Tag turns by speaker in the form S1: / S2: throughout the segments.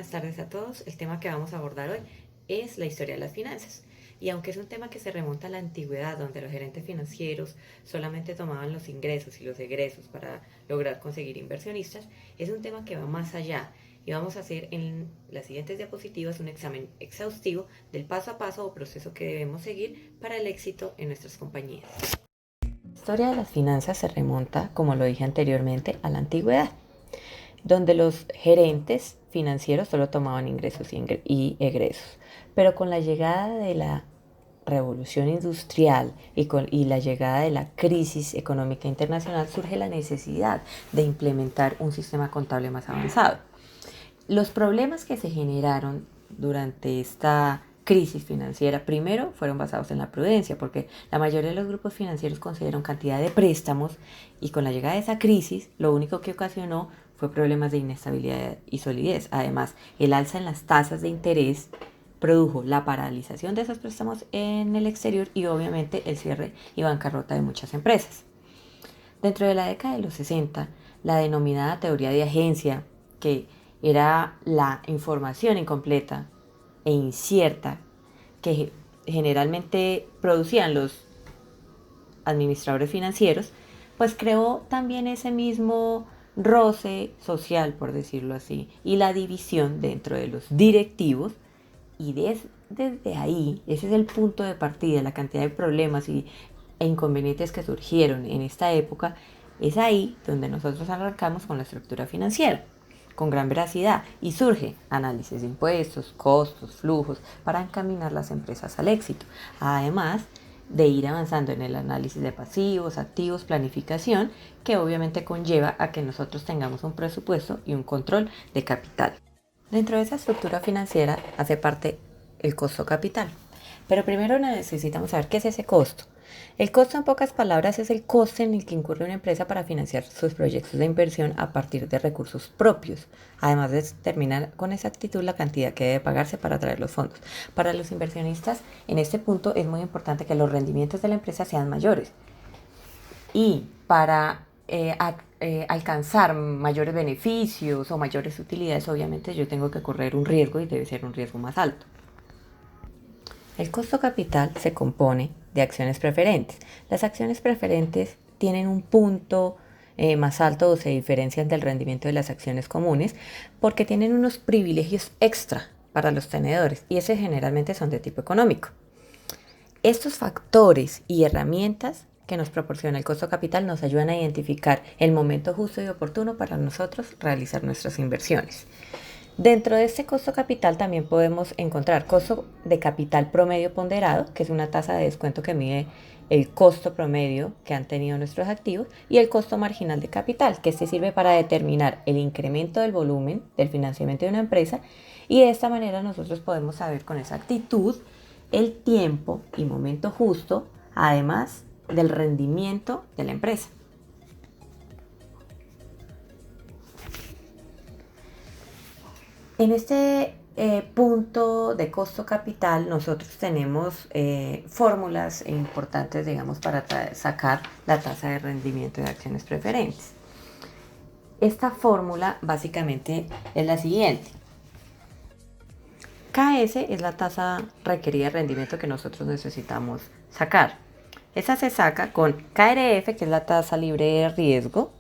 S1: buenas tardes a todos. El tema que vamos a abordar hoy es la historia de las finanzas. Y aunque es un tema que se remonta a la antigüedad, donde los gerentes financieros solamente tomaban los ingresos y los egresos para lograr conseguir inversionistas, es un tema que va más allá. Y vamos a hacer en las siguientes diapositivas un examen exhaustivo del paso a paso o proceso que debemos seguir para el éxito en nuestras compañías. La historia de las finanzas se remonta, como lo dije anteriormente, a la antigüedad, donde los gerentes financieros solo tomaban ingresos y egresos. Pero con la llegada de la revolución industrial y la llegada de la crisis económica internacional surge la necesidad de implementar un sistema contable más avanzado. Los problemas que se generaron durante esta crisis financiera primero fueron basados en la prudencia, porque la mayoría de los grupos financieros concedieron cantidad de préstamos y con la llegada de esa crisis lo único que ocasionó fue problemas de inestabilidad y solidez. Además, el alza en las tasas de interés produjo la paralización de esos préstamos en el exterior y obviamente el cierre y bancarrota de muchas empresas. Dentro de la década de los 60, la denominada teoría de agencia, que era la información incompleta e incierta que generalmente producían los administradores financieros, pues creó también ese mismo roce social, por decirlo así, y la división dentro de los directivos. Y desde ahí, ese es el punto de partida, la cantidad de problemas e inconvenientes que surgieron en esta época, es ahí donde nosotros arrancamos con la estructura financiera, con gran veracidad, y surge análisis de impuestos, costos, flujos, para encaminar las empresas al éxito. Además de ir avanzando en el análisis de pasivos, activos, planificación, que obviamente conlleva a que nosotros tengamos un presupuesto y un control de capital. Dentro de esa estructura financiera hace parte el costo capital. Pero primero necesitamos saber qué es ese costo. El costo, en pocas palabras, es el coste en el que incurre una empresa para financiar sus proyectos de inversión a partir de recursos propios, además de determinar con exactitud la cantidad que debe pagarse para atraer los fondos. Para los inversionistas, en este punto es muy importante que los rendimientos de la empresa sean mayores. Y para alcanzar mayores beneficios o mayores utilidades, obviamente yo tengo que correr un riesgo y debe ser un riesgo más alto. El costo capital se compone de acciones preferentes. Las acciones preferentes tienen un punto más alto o se diferencian del rendimiento de las acciones comunes porque tienen unos privilegios extra para los tenedores y esos generalmente son de tipo económico. Estos factores y herramientas que nos proporciona el costo capital nos ayudan a identificar el momento justo y oportuno para nosotros realizar nuestras inversiones. Dentro de este costo capital también podemos encontrar costo de capital promedio ponderado, que es una tasa de descuento que mide el costo promedio que han tenido nuestros activos, y el costo marginal de capital, que este sirve para determinar el incremento del volumen del financiamiento de una empresa, y de esta manera nosotros podemos saber con exactitud el tiempo y momento justo, además del rendimiento de la empresa. En este punto de costo capital nosotros tenemos fórmulas importantes, digamos, para sacar la tasa de rendimiento de acciones preferentes. Esta fórmula básicamente es la siguiente. KS es la tasa requerida de rendimiento que nosotros necesitamos sacar. Esa se saca con KRF, que es la tasa libre de riesgo,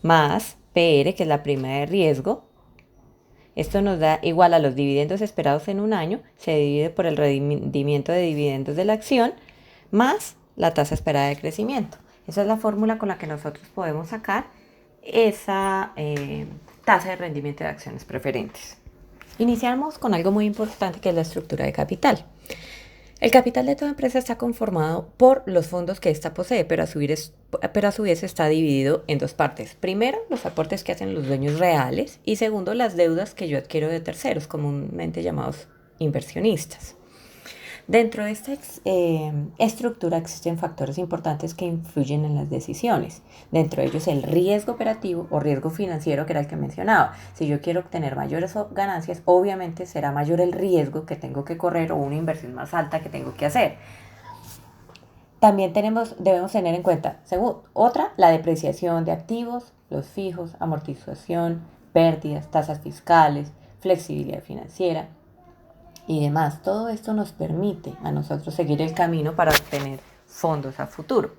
S1: más PR, que es la prima de riesgo. Esto nos da igual a los dividendos esperados en un año, se divide por el rendimiento de dividendos de la acción, más la tasa esperada de crecimiento. Esa es la fórmula con la que nosotros podemos sacar esa tasa de rendimiento de acciones preferentes. Iniciamos con algo muy importante que es la estructura de capital. El capital de toda empresa está conformado por los fondos que ésta posee, pero a su vez está dividido en dos partes. Primero, los aportes que hacen los dueños reales y segundo, las deudas que yo adquiero de terceros, comúnmente llamados inversionistas. Dentro de esta estructura existen factores importantes que influyen en las decisiones. Dentro de ellos el riesgo operativo o riesgo financiero, que era el que mencionaba. Si yo quiero obtener mayores ganancias, obviamente será mayor el riesgo que tengo que correr o una inversión más alta que tengo que hacer. También debemos tener en cuenta, la depreciación de activos, los fijos, amortización, pérdidas, tasas fiscales, flexibilidad financiera y demás. Todo esto nos permite a nosotros seguir el camino para obtener fondos a futuro.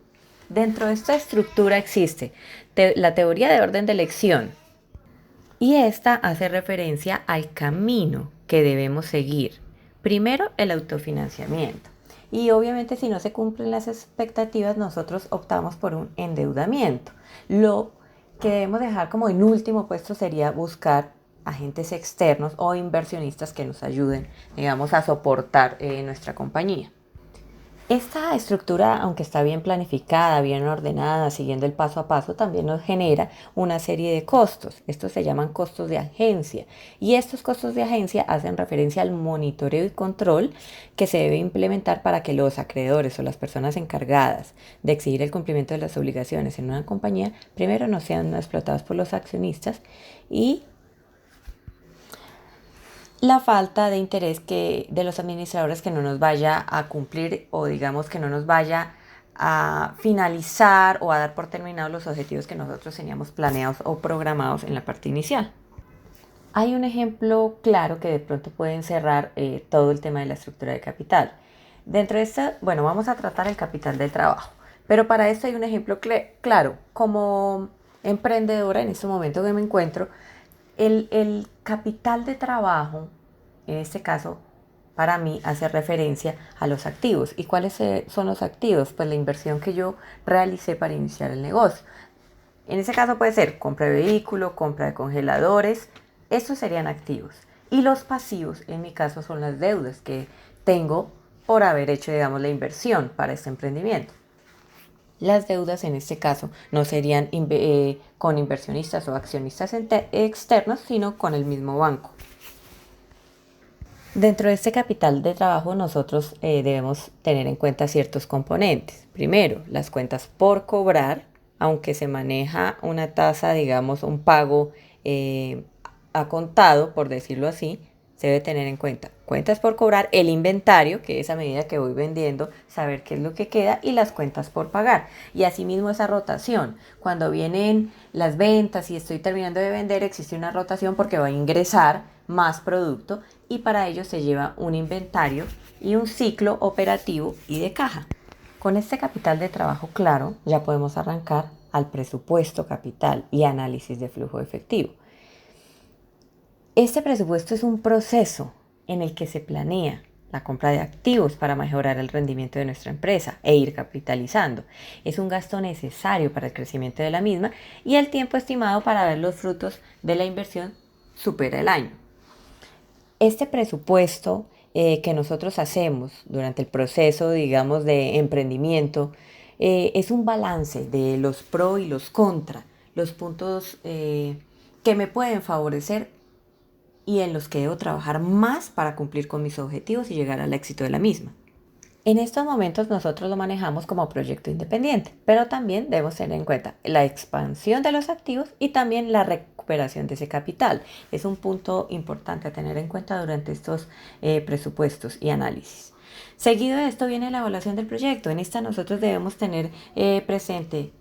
S1: Dentro de esta estructura existe la teoría de orden de elección, y esta hace referencia al camino que debemos seguir. Primero, el autofinanciamiento. Y obviamente si no se cumplen las expectativas, nosotros optamos por un endeudamiento. Lo que debemos dejar como en último puesto sería buscar agentes externos o inversionistas que nos ayuden, digamos, a soportar nuestra compañía. Esta estructura, aunque está bien planificada, bien ordenada, siguiendo el paso a paso, también nos genera una serie de costos. Estos se llaman costos de agencia. Y estos costos de agencia hacen referencia al monitoreo y control que se debe implementar para que los acreedores o las personas encargadas de exigir el cumplimiento de las obligaciones en una compañía, primero no sean explotados por los accionistas y la falta de interés de los administradores que no nos vaya a cumplir o digamos que no nos vaya a finalizar o a dar por terminados los objetivos que nosotros teníamos planeados o programados en la parte inicial. Hay un ejemplo claro que de pronto puede encerrar todo el tema de la estructura de capital. Dentro de esta, bueno, vamos a tratar el capital de trabajo, pero para esto hay un ejemplo claro. Como emprendedora en este momento que me encuentro, el capital de trabajo, en este caso, para mí hace referencia a los activos. ¿Y cuáles son los activos? Pues la inversión que yo realicé para iniciar el negocio. En ese caso puede ser compra de vehículo, compra de congeladores. Estos serían activos. Y los pasivos, en mi caso, son las deudas que tengo por haber hecho, digamos, la inversión para este emprendimiento. Las deudas en este caso no serían con inversionistas o accionistas externos, sino con el mismo banco. Dentro de este capital de trabajo nosotros debemos tener en cuenta ciertos componentes. Primero, las cuentas por cobrar, aunque se maneja una tasa, digamos, un pago a contado, por decirlo así, se debe tener en cuenta cuentas por cobrar, el inventario, que es a medida que voy vendiendo, saber qué es lo que queda, y las cuentas por pagar. Y asimismo esa rotación. Cuando vienen las ventas y estoy terminando de vender, existe una rotación porque va a ingresar más producto y para ello se lleva un inventario y un ciclo operativo y de caja. Con este capital de trabajo claro, ya podemos arrancar al presupuesto capital y análisis de flujo efectivo. Este presupuesto es un proceso en el que se planea la compra de activos para mejorar el rendimiento de nuestra empresa e ir capitalizando. Es un gasto necesario para el crecimiento de la misma y el tiempo estimado para ver los frutos de la inversión supera el año. Este presupuesto que nosotros hacemos durante el proceso, digamos, de emprendimiento, es un balance de los pro y los contra, los puntos que me pueden favorecer y en los que debo trabajar más para cumplir con mis objetivos y llegar al éxito de la misma. En estos momentos nosotros lo manejamos como proyecto independiente, pero también debemos tener en cuenta la expansión de los activos y también la recuperación de ese capital. Es un punto importante a tener en cuenta durante estos presupuestos y análisis. Seguido de esto viene la evaluación del proyecto. En esta nosotros debemos tener presente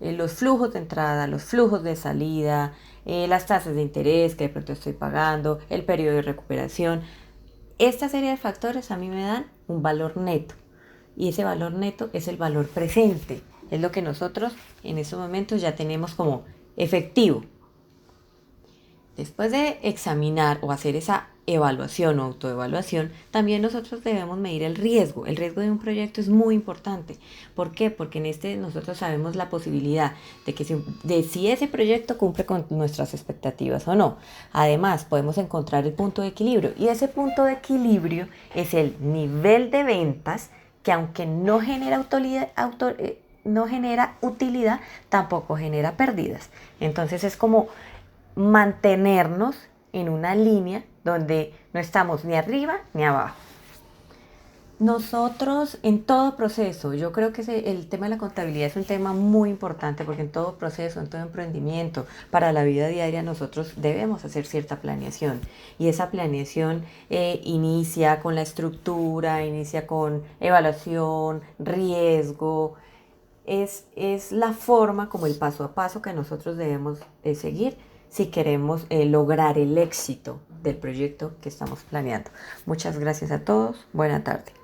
S1: los flujos de entrada, los flujos de salida, las tasas de interés que de pronto estoy pagando, el periodo de recuperación. Esta serie de factores a mí me dan un valor neto y ese valor neto es el valor presente, es lo que nosotros en estos momentos ya tenemos como efectivo. Después de examinar o hacer esa evaluación o autoevaluación, también nosotros debemos medir el riesgo. El riesgo de un proyecto es muy importante. ¿Por qué? Porque en este nosotros sabemos la posibilidad de si ese proyecto cumple con nuestras expectativas o no. Además, podemos encontrar el punto de equilibrio y ese punto de equilibrio es el nivel de ventas que aunque no genera utilidad, tampoco genera pérdidas. Entonces es como mantenernos en una línea donde no estamos ni arriba ni abajo. Nosotros en todo proceso, yo creo que el tema de la contabilidad es un tema muy importante porque en todo proceso, en todo emprendimiento, para la vida diaria nosotros debemos hacer cierta planeación y esa planeación inicia con la estructura, inicia con evaluación, riesgo, es la forma como el paso a paso que nosotros debemos seguir si queremos lograr el éxito del proyecto que estamos planeando. Muchas gracias a todos. Buena tarde.